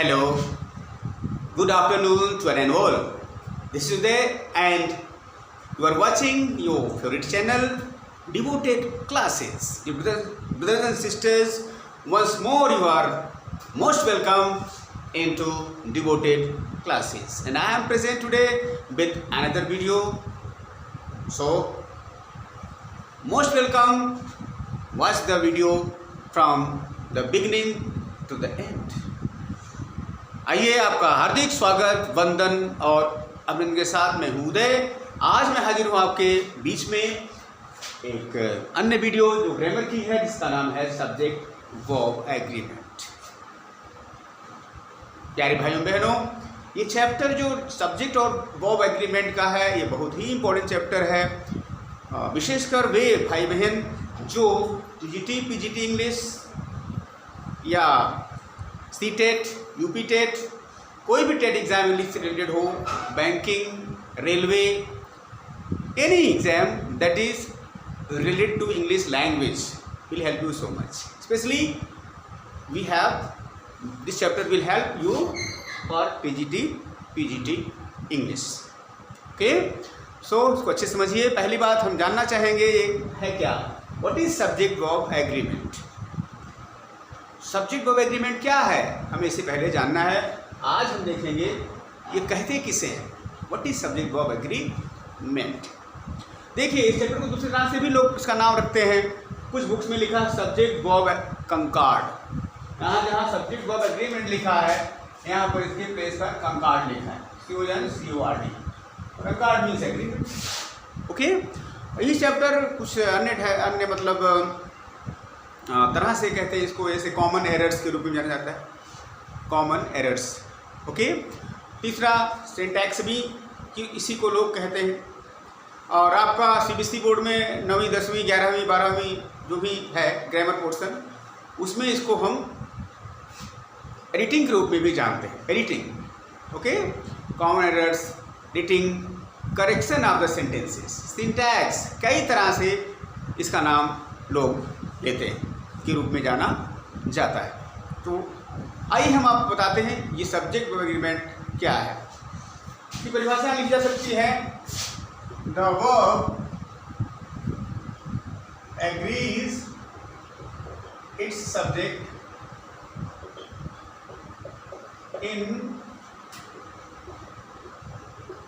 Hello, good afternoon to one and all. This is Uday and you are watching your favorite channel, Devoted Classes. Dear brothers and sisters, once more you are most welcome into Devoted Classes. And I am present today with another video. So, most welcome. Watch the video from the beginning to the end. आइए, आपका हार्दिक स्वागत, वंदन और अभिनंदन के साथ मैं हूँ उदय। आज मैं हाजिर हूँ आपके बीच में एक अन्य वीडियो जो ग्रामर की है, जिसका नाम है सब्जेक्ट वर्ब एग्रीमेंट। प्यारे भाइयों बहनों, ये चैप्टर जो सब्जेक्ट और वर्ब एग्रीमेंट का है, ये बहुत ही इम्पोर्टेंट चैप्टर है। विशेषकर वे भाई बहन जो टीजीटी, पीजीटी इंग्लिश या सीटेट, यूपी टेट, कोई भी टेट एग्जाम इंग्लिश से रिलेटेड हो, banking, railway, any exam that is related to English language will help you so much. Specially we have this chapter will help you for TGT, PGT English. Okay, so इसको अच्छे समझिए। पहली बात हम जानना चाहेंगे है क्या, what is subject verb agreement. Subject verb agreement क्या है, हमें इससे पहले जानना है। आज हम देखेंगे ये कहते किसे हैं, what is subject verb agreement. देखिए, इस चैप्टर को दूसरे नाम से भी लोग इसका नाम रखते हैं। कुछ बुक्स में लिखा सब्जेक्ट वर्ब कंकॉर्ड। यहाँ जहाँ सब्जेक्ट वर्ब एग्रीमेंट लिखा है, यहाँ पर इसके प्लेस पर कंकॉर्ड लिखा है, CONCORD। Concord means agreement. Okay, ये चैप्टर कुछ अन्य मतलब तरह से कहते हैं इसको, ऐसे कॉमन एरर्स के रूप में जाना जाता है, कॉमन एरर्स। ओके, तीसरा सिंटैक्स भी कि इसी को लोग कहते हैं। और आपका सीबीएसई बोर्ड में 9वीं, 10वीं, 11वीं, 12वीं जो भी है ग्रामर पोर्शन, उसमें इसको हम एडिटिंग के रूप में भी जानते हैं, editing. Okay, common errors, editing, correction of the sentences, syntax, कई तरह से इसका नाम लोग लेते हैं के रूप में जाना जाता है। तो आइए हम आपको बताते हैं ये सब्जेक्ट वर्ब एग्रीमेंट क्या है। इसकी परिभाषा लिखी जा सकती है, the verb agrees it's subject in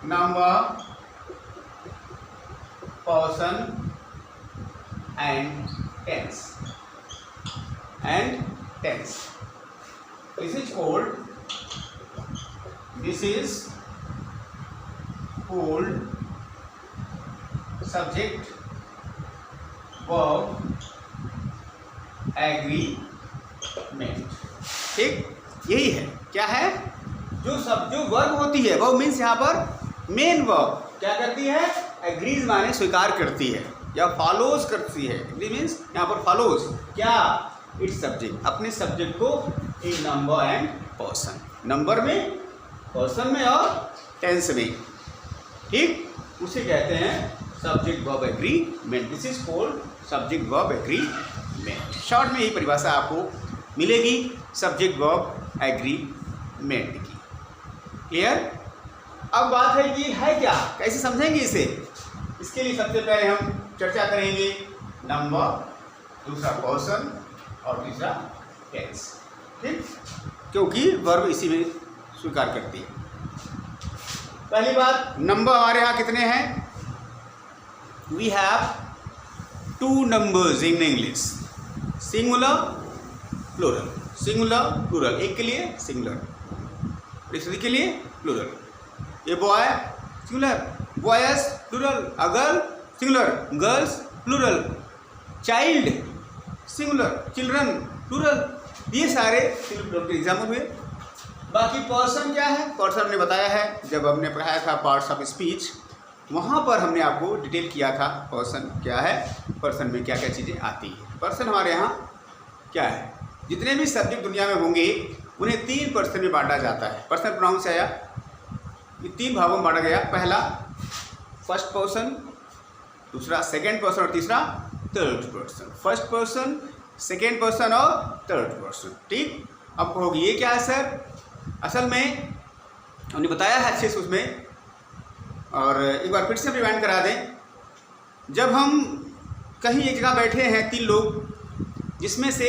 number, person and tense. This is called subject verb agreement। ठीक, यही है। क्या है, जो वर्ब होती है, वर्ब मीन्स यहाँ पर मेन वर्ब क्या करती है, एग्रीज माने स्वीकार करती है या फॉलोज करती है। एग्री मीन्स यहाँ पर फॉलोज क्या, इट्स सब्जेक्ट, अपने सब्जेक्ट को इन नंबर एंड पर्सन, नंबर में, पर्सन में और टेंस में। ठीक, उसे कहते हैं subject verb agreement. This is called subject verb agreement. Short में यही परिभाषा आपको मिलेगी सब्जेक्ट वर्ब एग्रीमेंट की। क्लियर। अब बात है कि है क्या, कैसे समझेंगे इसे। इसके लिए सबसे पहले हम चर्चा करेंगे नंबर, दूसरा पर्सन और तीसरा टेंस। ठीक, क्योंकि वर्ब इसी में स्वीकार करती है। पहली बात, नंबर हमारे यहाँ कितने हैं। We have 2 numbers in English, singular, plural. Singular, plural, एक के लिए सिंगुलर, दूसरे के लिए प्लूरल। ये boy singular, boys plural, girl singular, girls plural, child singular, children plural. ये सारे सिंगुलर के एग्जाम्पल हुए। बाकी पर्सन क्या है, पर्सन हमने बताया है जब हमने पढ़ाया था पार्ट्स ऑफ स्पीच, वहाँ पर हमने आपको डिटेल किया था पर्सन क्या है, पर्सन में क्या क्या चीज़ें आती हैं। पर्सन हमारे यहाँ क्या है, जितने भी सब्जेक्ट दुनिया में होंगे उन्हें 3 पर्सन में बांटा जाता है। पर्सनल प्रोनाउन से आया, ये 3 भागों में बांटा गया। पहला फर्स्ट पर्सन, दूसरा सेकेंड पर्सन और तीसरा third person. First person, second person और थर्ड पर्सन। ठीक, अब कहोगे ये क्या है सर, असल में हमने बताया है अच्छे से उसमें, और एक बार फिर से रिवाइंड करा दें। जब हम कहीं एक जगह बैठे हैं 3 लोग, जिसमें से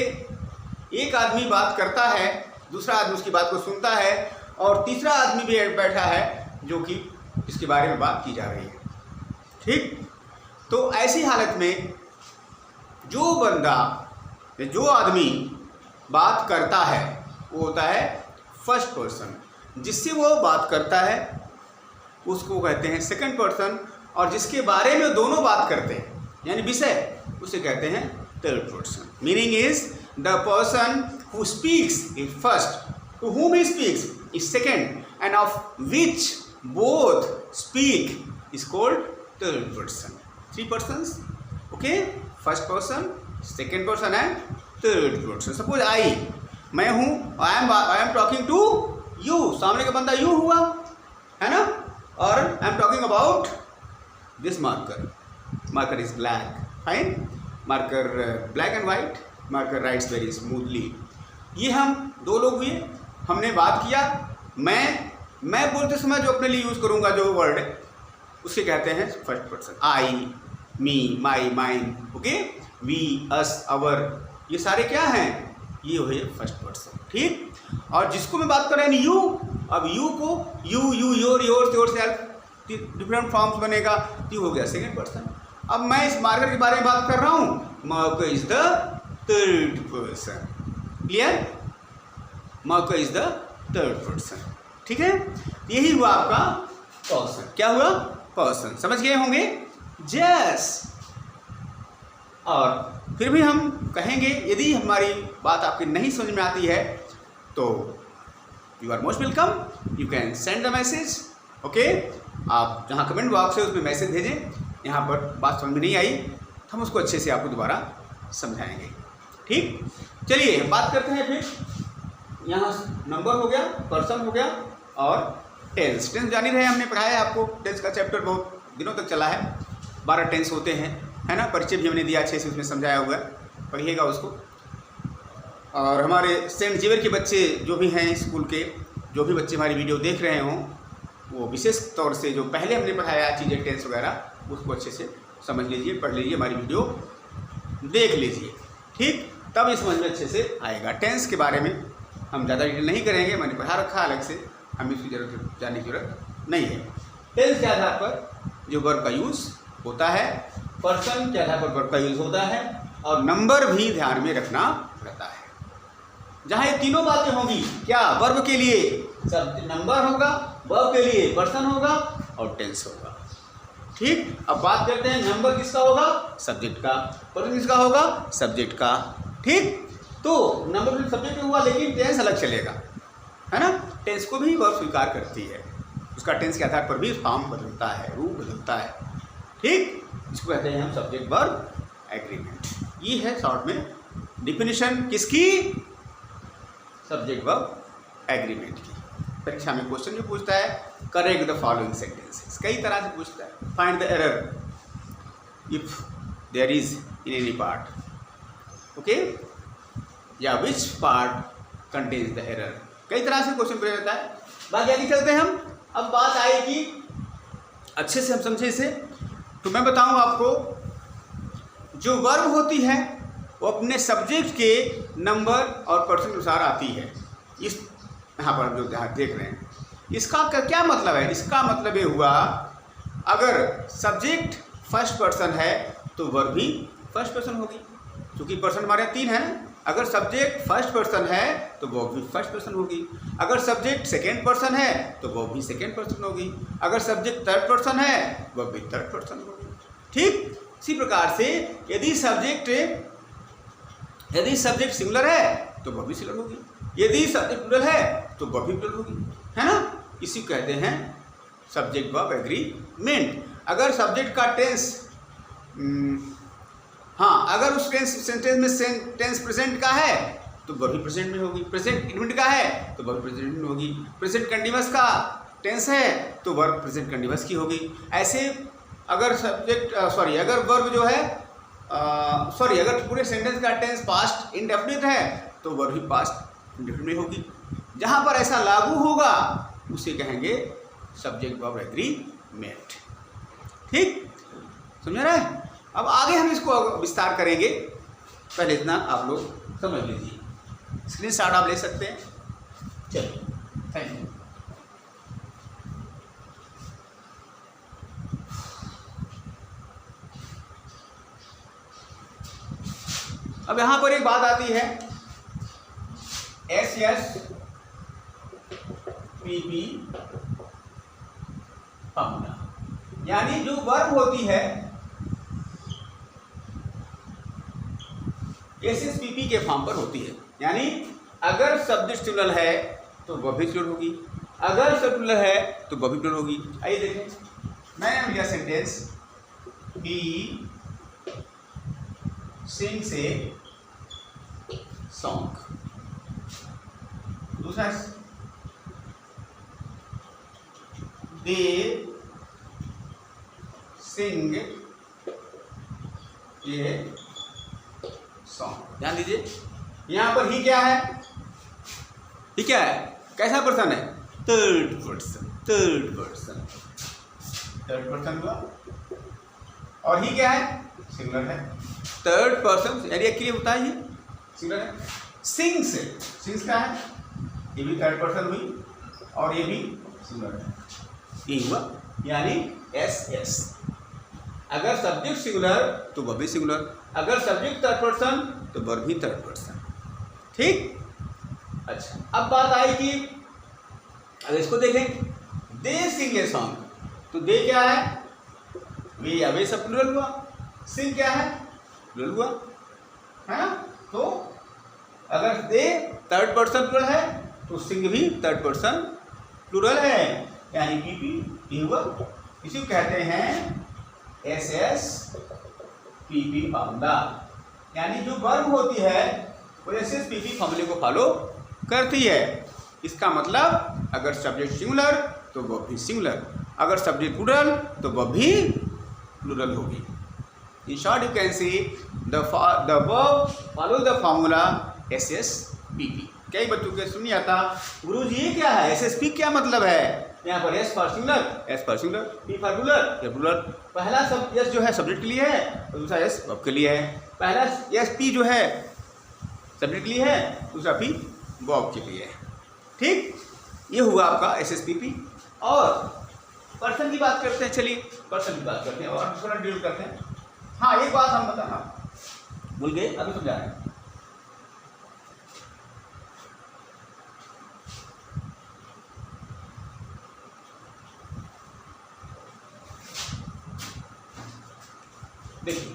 एक आदमी बात करता है, दूसरा आदमी उसकी बात को सुनता है, और तीसरा आदमी भी बैठा है जो कि इसके बारे में बात की जा रही है। ठीक, तो ऐसी हालत में जो बंदा, जो आदमी बात करता है वो होता है फर्स्ट पर्सन, जिससे वो बात करता है उसको कहते हैं सेकंड पर्सन, और जिसके बारे में दोनों बात करते हैं यानी विषय, उसे कहते हैं third person. Meaning is the person who speaks is first, to whom he speaks is second, and of which both speak is called third person. 3 persons, okay? First person, second person and third person. Suppose मैं हूँ, I am talking to you, सामने का बंदा you हुआ है ना, और I am talking about this marker is black, fine, marker black and white, marker writes very smoothly. ये हम 2 लोग हुए, हमने बात किया। मैं बोलते समय जो अपने लिए यूज़ करूँगा जो वर्ड, उसके कहते हैं first person. I, me, my, mine, okay, we, us, our, ये सारे क्या हैं, ये हो फर्स्ट पर्सन। ठीक, और जिसको मैं बात कर रहा हूँ यू, अब यू को you, your self, different forms बनेगा, तो हो गया सेकेंड पर्सन। अब मैं इस मार्कर के बारे में बात कर रहा हूँ, marker is the third person. Clear, marker is the third person. ठीक है, यही हुआ आपका पर्सन। क्या हुआ, पर्सन, समझ गए होंगे? यस। और फिर भी हम कहेंगे, यदि हमारी बात आपकी नहीं समझ में आती है तो you are most welcome, you can send the message, okay. आप जहाँ कमेंट बॉक्स है उसमें मैसेज भेजें, यहाँ पर बात समझ में नहीं आई तो हम उसको अच्छे से आपको दोबारा समझाएंगे। ठीक, चलिए बात करते हैं फिर। यहाँ नंबर हो गया, पर्सन हो गया, और टेंस जान ही रहे, हमने पढ़ाया है आपको। टेंस का चैप्टर बहुत दिनों तक चला है, 12 टेंस होते हैं, है ना। परिचय भी हमने दिया अच्छे से, उसमें समझाया हुआ है, पढ़िएगा उसको। और हमारे सेंट जेवियर के बच्चे जो भी हैं स्कूल के, जो भी बच्चे हमारी वीडियो देख रहे हों, वो विशेष तौर से जो पहले हमने पढ़ाया चीज़ें टेंस वगैरह, उसको अच्छे से समझ लीजिए, पढ़ लीजिए, हमारी वीडियो देख लीजिए। ठीक, तब ये समझ में अच्छे से आएगा। टेंस के बारे में हम ज़्यादा डिटेल नहीं करेंगे, मैंने पढ़ा रखा अलग से, हमें इसकी जरूरत जानने की जरूरत नहीं है। टेंस के आधार पर जो वर्ब का यूज़ होता है, पर्सन के आधार पर वर्ब का यूज़ होता है, और नंबर भी ध्यान में रखना रहता है। जहाँ ये तीनों बातें होंगी, क्या, वर्ब के लिए सब नंबर होगा, वर्ब के लिए पर्सन होगा, और टेंस होगा। ठीक, अब बात करते हैं नंबर किसका होगा, सब्जेक्ट का, पर्सन किसका होगा, सब्जेक्ट का। ठीक, तो नंबर भी सब्जेक्ट हुआ, लेकिन टेंस अलग चलेगा, है ना। टेंस को भी वर्ब स्वीकार करती है, उसका टेंस के आधार पर भी फॉर्म बदलता है, रूप बदलता है। ठीक, इसको कहते हैं हम सब्जेक्ट वर्ब एग्रीमेंट। ये है शॉर्ट में डिफिनीशन किसकी, सब्जेक्ट वर्ब एग्रीमेंट की। परीक्षा में क्वेश्चन जो पूछता है, करेक्ट द फॉलोइंग सेंटेंसेस, कई तरह से पूछता है। Find the error if there is in any part, okay, या which part contains the error, कई तरह से क्वेश्चन पूछा जाता है। बाकी आगे चलते हैं हम। अब बात आएगी अच्छे से हम समझे इसे, तो मैं बताऊं आपको, जो वर्ब होती है वो अपने सब्जेक्ट के नंबर और पर्सन के अनुसार आती है। इस यहाँ पर जो जहाँ देख रहे हैं, इसका क्या मतलब है, इसका मतलब ये हुआ, अगर सब्जेक्ट फर्स्ट पर्सन है तो वर्ब भी फर्स्ट पर्सन होगी, क्योंकि पर्सन हमारे 3 हैं। अगर सब्जेक्ट फर्स्ट पर्सन है तो वो भी फर्स्ट पर्सन होगी, अगर सब्जेक्ट सेकेंड पर्सन है तो वो भी सेकेंड पर्सन होगी, अगर सब्जेक्ट थर्ड पर्सन है वो भी थर्ड पर्सन होगी। ठीक, इसी प्रकार से यदि सब्जेक्ट सिंगुलर है तो वो भी सिंगुलर होगी, यदि सब्जेक्ट प्लूरल है तो वो भी प्लूरल होगी, है ना। इसी को कहते हैं सब्जेक्ट वर्ब एग्रीमेंट। अगर सब्जेक्ट का टेंस, हाँ, अगर उस सेंटेंस में टेंस प्रेजेंट का है तो वह भी प्रेजेंट में होगी, प्रेजेंट इंडिफिनिट का है तो वह भी प्रेजेंट में होगी, प्रेजेंट कंटीन्यूअस का टेंस है तो वर्ब प्रेजेंट कंटीन्यूअस की होगी। ऐसे अगर अगर वर्ब जो है अगर पूरे सेंटेंस का टेंस पास्ट इंडेफिनिट है तो वर्ब भी पास्ट इंडेफिनिट में होगी। जहाँ पर ऐसा लागू होगा उसे कहेंगे सब्जेक्ट वर्ब एग्रीमेंट। ठीक, समझ रहे हैं? अब आगे हम इसको विस्तार करेंगे, पहले इतना आप लोग समझ लीजिए। स्क्रीनशॉट आप ले सकते हैं। चलिए, थैंक यू। अब यहां पर एक बात आती है, SSPP फॉर्मूला, यानी जो वर्ब होती है SSPP के फॉर्म पर होती है। यानी अगर सब्जेक्ट सिंगुलर है तो वह भी सिंगुलर होगी, अगर सिंगुलर है तो वह भी प्लूरल होगी। आइए देखें, मैंने लिया सेंटेंस, बी सिंग से सॉन्ग। दूसरा, दे सिंग ये सॉन्ग। ध्यान दीजिए, यहां पर ही क्या है? ही क्या है? कैसा पर्सन है? Third person. Third person, third person हुआ। और ही क्या है? सिंगुलर है। थर्ड पर्सन यानी एक्चुअली होता है ये सिंगुलर है। सिंग्स, सिंग्स क्या है? ये भी थर्ड पर्सन हुई और ये भी सिंगुलर है। ये हुआ, यानी SS। अगर सब्जेक्ट सिंगुलर तो वह भी सिंगुलर, अगर सब्जेक्ट थर्ड पर्सन तो वर्ब भी थर्ड पर्सन। ठीक, अच्छा, अब बात आई कि अगर इसको देखें, दे सिंग ए सॉन्ग, तो दे क्या है? वे या वे सब प्लूरल हुआ। सिंग क्या है? प्लूरल हुआ, है ना? तो अगर दे थर्ड पर्सन प्लूरल है तो सिंग भी थर्ड पर्सन प्लूरल है, यानी PP हुआ। इसी को कहते हैं SSPP फॉर्मूला। यानी जो वर्ब होती है वो SSPP फॉर्मूले को फॉलो करती है। इसका मतलब अगर सब्जेक्ट सिंगुलर तो वह भी सिंगुलर, अगर सब्जेक्ट प्लूरल तो वह भी प्लूरल होगी। In short you can see the verb follow the formula SSPP। कई बच्चों के सुन नहीं आता, गुरुजी ये क्या है? SSP क्या मतलब है? यहाँ पर S for singular, S for singular, P for plural, plural. पहला सब S जो है सब्जेक्ट के लिए है और दूसरा S वर्ब के लिए है। पहला SP जो है सब्जेक्ट के लिए है, दूसरा P वर्ब के लिए है। ठीक, ये हुआ आपका SSPP। और पर्सन की बात करते हैं। चलिए पर्सन की बात करते हैं और थोड़ा डील करते हैं। हाँ, एक बात हम बताना भूल गए, अभी समझा रहे हैं। देखिए,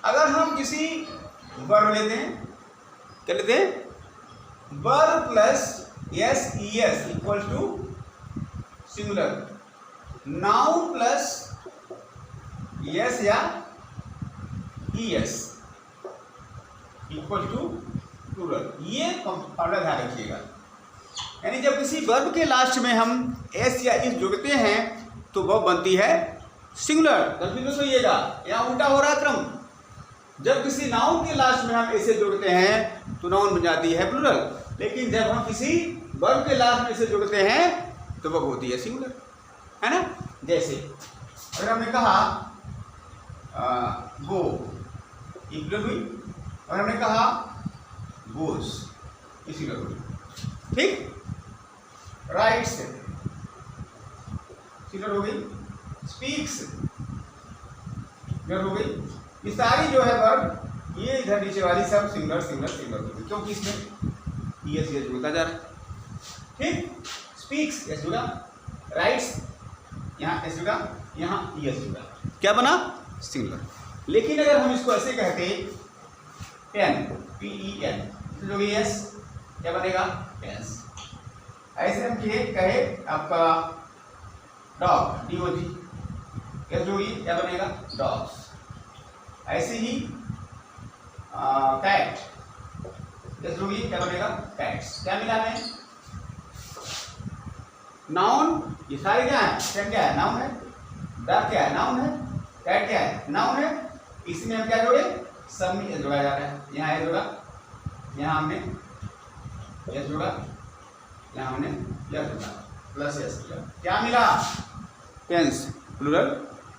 अगर हम किसी वर्ब लेते हैं, क्या लेते हैं? Verb plus SES equal to singular, noun plus S या ES इक्वल टू प्लूरल। ये फॉर्मूला ध्यान रखिएगा। यानी जब किसी वर्ब के लास्ट में हम S या ES जोड़ते हैं तो वह बनती है सिंगुलर। गलती तो सोइएगा, यहाँ उल्टा हो रहा क्रम। जब किसी नाउन के लास्ट में हम ऐसे जोड़ते हैं तो नाउन बन जाती है प्लूरल, लेकिन जब हम किसी वर्ब के लास्ट में ऐसे जोड़ते हैं तो वह होती है सिंगुलर, है ना? जैसे अगर हमने कहा गो, ये प्लूरल हुई, और हमने कहा गोस, ये सिंगुलर हुई। ठीक, राइट्स सिंगुलर हो गई, स्पीक्स हो गई। ये सारी जो है वर्ब, ये इधर नीचे वाली सब सिंगुलर सिंगुलर सिंगुलर हो गई, क्योंकि इसमें ES जुड़ता जा रहा है। ठीक, स्पीक्स S जुड़ा, राइट्स यहाँ S जुड़ा, यहाँ ES जुड़ा, क्या बना? सिंगुलर। लेकिन अगर हम इसको ऐसे कहते पेन, PEN, जो S क्या बनेगा? पेन्स। ऐसे हम कहे आपका डॉग, DOG, S जोड़िए, क्या बनेगा? डॉग्स। ऐसे ही कैट, S जोड़िए, क्या बनेगा? कैट्स। क्या मिला है? नाउन। ये सारे क्या है? पेन क्या है? नाउन है। डॉग क्या है? नाउन है। कैट क्या है? नाउन है। इसमें हम क्या जोड़े? सब में S जोड़ा जा रहा है। यहाँ S जोड़ा, यहाँ हमने S जोड़ा, यहाँ हमने प्लस एस किया, क्या मिला? Pens plural,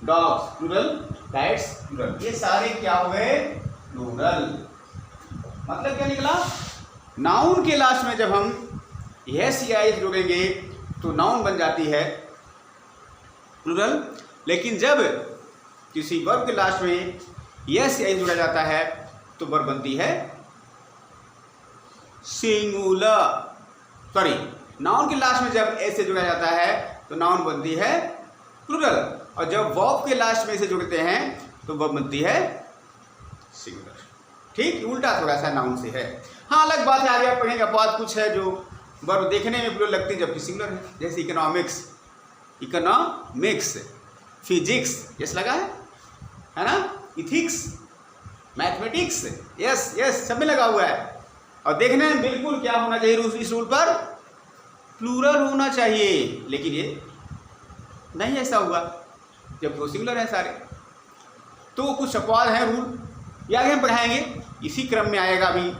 dogs plural, cats plural, ये सारे क्या हो गए? प्लूरल। मतलब क्या निकला? नाउन के लास्ट में जब हम यस या इज जोड़ेंगे तो नाउन बन जाती है प्लूरल, लेकिन जब किसी वर्ब के लास्ट में यस या इज जोड़ा जाता है तो वर्ब बनती है सिंगुलर। सॉरी, नाउन के लास्ट में जब एस से जोड़ा जाता है तो नाउन बनती है प्लूरल, और जब वर्ब के लास्ट में इसे जोड़ते हैं तो वर्ब बनती है सिंगुलर। ठीक, उल्टा थोड़ा सा नाउन से है। हाँ, अलग बात है, आगे आप पढ़ेंगे अपवाद कुछ है जो वर्ब देखने में प्लूरल लगती है जबकि सिंगुलर है, जैसे इकोनॉमिक्स, इकोनॉमिक्स, फिजिक्स, यस लगा है ना, इथिक्स, मैथमेटिक्स, यस यस सब में लगा हुआ है। और देखने में बिल्कुल क्या होना चाहिए, इस रूल पर प्लूरल होना चाहिए, लेकिन ये नहीं ऐसा हुआ जबकि वो सिंगुलर है सारे। तो कुछ अपवाद हैं रूल, ये आगे हम पढ़ाएंगे, इसी क्रम में आएगा। अभी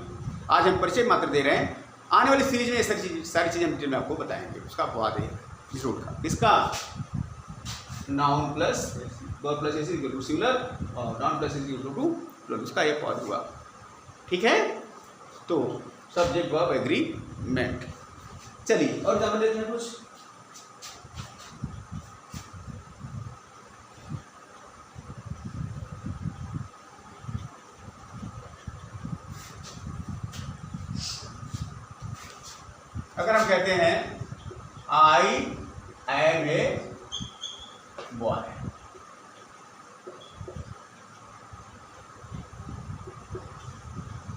आज हम परिचय मात्र दे रहे हैं, आने वाली सीरीज में ये सारी चीज़ें हम डिटेल में आपको बताएंगे। उसका अपवाद है इस रूल का, इसका noun plus verb plus S equal to singular और noun plus S equal to plural, उसका ये अपवाद हुआ। ठीक है, तो सब्जेक्ट वर्ब एग्रीमेंट। चलिए और जान लेते हैं कुछ। अगर हम कहते हैं I am a boy,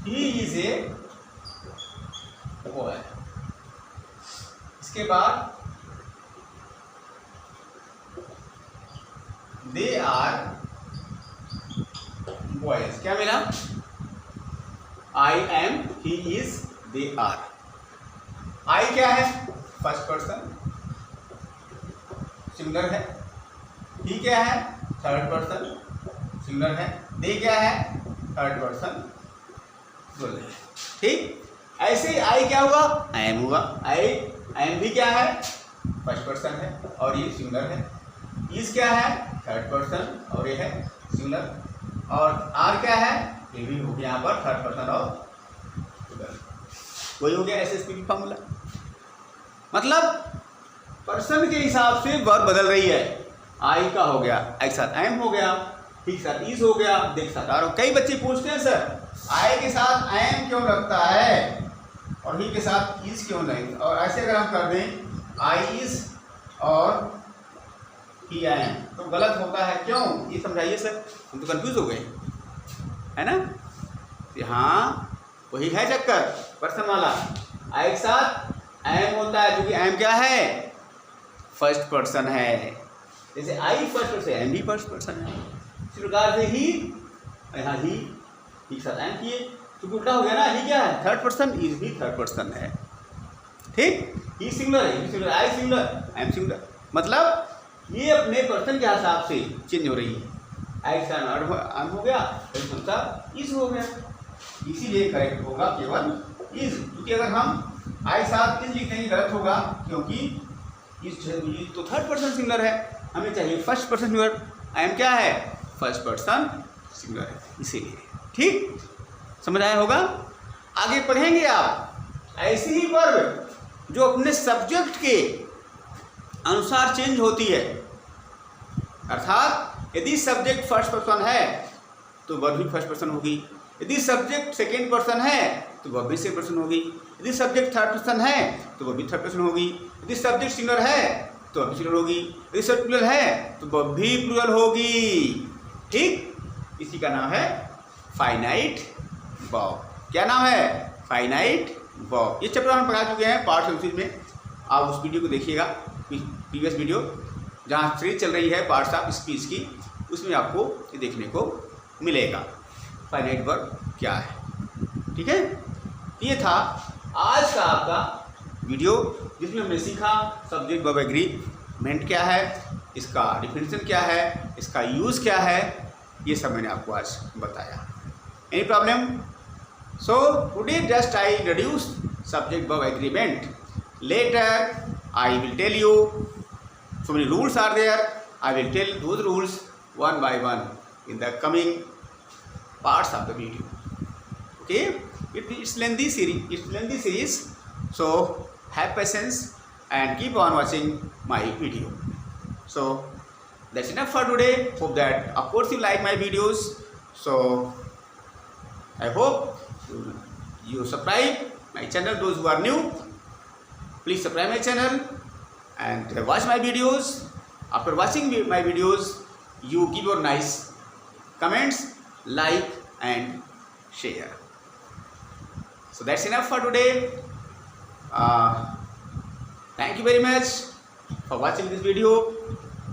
he is a boy, इसके बाद दे आर बॉयज, क्या मिला? I am, he is, they are. I क्या है? फर्स्ट पर्सन सिंगुलर है। ही क्या है? थर्ड पर्सन सिंगुलर है। दे क्या है? थर्ड पर्सन प्लूरल है। ठीक, ऐसे ही आई क्या हुआ? आई एम हुआ। आई एम भी क्या है? फर्स्ट पर्सन है और ये सिंगुलर है। इज क्या है? थर्ड पर्सन और ये है सिंगुलर। और आर क्या है? ये भी हो गया यहाँ पर थर्ड पर्सन और प्लूरल। वही हो गया एसएसपी फॉर्मूला। मतलब पर्सन के हिसाब से वर्ब बदल रही है। आई का हो गया, आई के साथ एम हो गया, ही के साथ इज हो गया, दे के साथ आर। कई बच्चे पूछते हैं सर आई के साथ एम क्यों लगता है और ही के साथ इज क्यों नहीं, और ऐसे अगर हम कर दें आई इज और ही एम तो गलत होता है, क्यों? ये समझाइए सर, हम तो कंफ्यूज हो गए, है ना। हाँ, वही है चक्कर पर्सन वाला। आई के साथ एम होता है क्योंकि एम क्या है? फर्स्ट पर्सन है। जैसे आई फर्स्ट पर्सन, एम भी फर्स्ट पर्सन है। इस प्रकार से ही यहाँ ही के साथ एम किए तो उल्टा हो गया ना, ही क्या है? थर्ड पर्सन, इज भी थर्ड पर्सन है। ठीक, ही सिंगुलर है, सिंगुलर, आई सिंगुलर, एम सिंगुलर। मतलब ये अपने पर्सन के हिसाब से चेंज हो रही है। आई के साथ एम हो गया, इज हो गया, इसीलिए करेक्ट होगा केवल इज, क्योंकि अगर हम आई साथ इज लिखेंगे गलत होगा, क्योंकि इज तो थर्ड पर्सन सिंगुलर है, हमें चाहिए first person singular. I am क्या है? फर्स्ट पर्सन सिंगुलर है, इसीलिए। ठीक, समझ आया होगा। आगे पढ़ेंगे आप ऐसी ही वर्ब जो अपने सब्जेक्ट के अनुसार चेंज होती है, अर्थात यदि सब्जेक्ट फर्स्ट पर्सन है तो वर्ब भी फर्स्ट पर्सन होगी, यदि सब्जेक्ट सेकेंड पर्सन है तो वर्ब भी सेकेंड पर्सन होगी, यदि सब्जेक्ट थर्ड पर्सन है तो वर्ब भी थर्ड पर्सन होगी, यदि सब्जेक्ट सिंगुलर है तो वर्ब भी सिंगुलर होगी, यदि सब्जेक्ट प्लूरल है तो वर्ब भी प्लूरल होगी। ठीक, इसी का नाम है फाइनाइट वर्ब। क्या नाम है? Finite verb. ये चैप्टर हम पढ़ा चुके हैं पार्ट सीरीज में, आप उस वीडियो को देखिएगा, प्रीवियस वीडियो जहाँ सीरीज चल रही है पार्ट्स ऑफ स्पीच की, उसमें आपको ये देखने को मिलेगा फाइनाइट वर्ब क्या है। ठीक है, ये था आज का आपका वीडियो जिसमें हमने सीखा सब्जेक्ट वर्ब एग्रीमेंट क्या है, इसका डिफिनेशन क्या है, इसका यूज़ क्या है, ये सब मैंने आपको आज बताया। Any problem? So today just I introduce subject verb agreement. Later, I will tell you so many rules are there. I will tell those rules one by one in the coming parts of the video. Okay, it's lengthy series. So have patience and keep on watching my video. So that's enough for today. Hope that of course you like my videos. So I hope you subscribe my channel. Those who are new, please subscribe my channel and watch my videos. After watching my videos, you give your nice comments, like and share. So that's enough for today. Thank you very much for watching this video.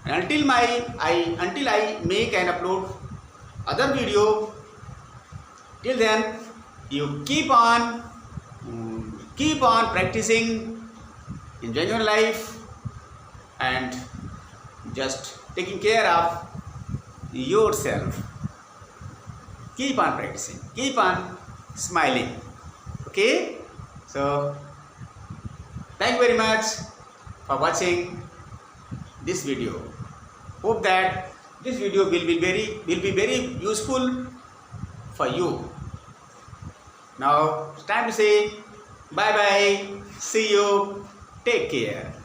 And until I make and upload other video, till then you keep on practicing, enjoying your life, and just taking care of yourself. Keep on practicing, keep on smiling. Okay, so thank you very much for watching this video. Hope that this video will be very useful for you. Now it's time to say bye bye. See you. Take care.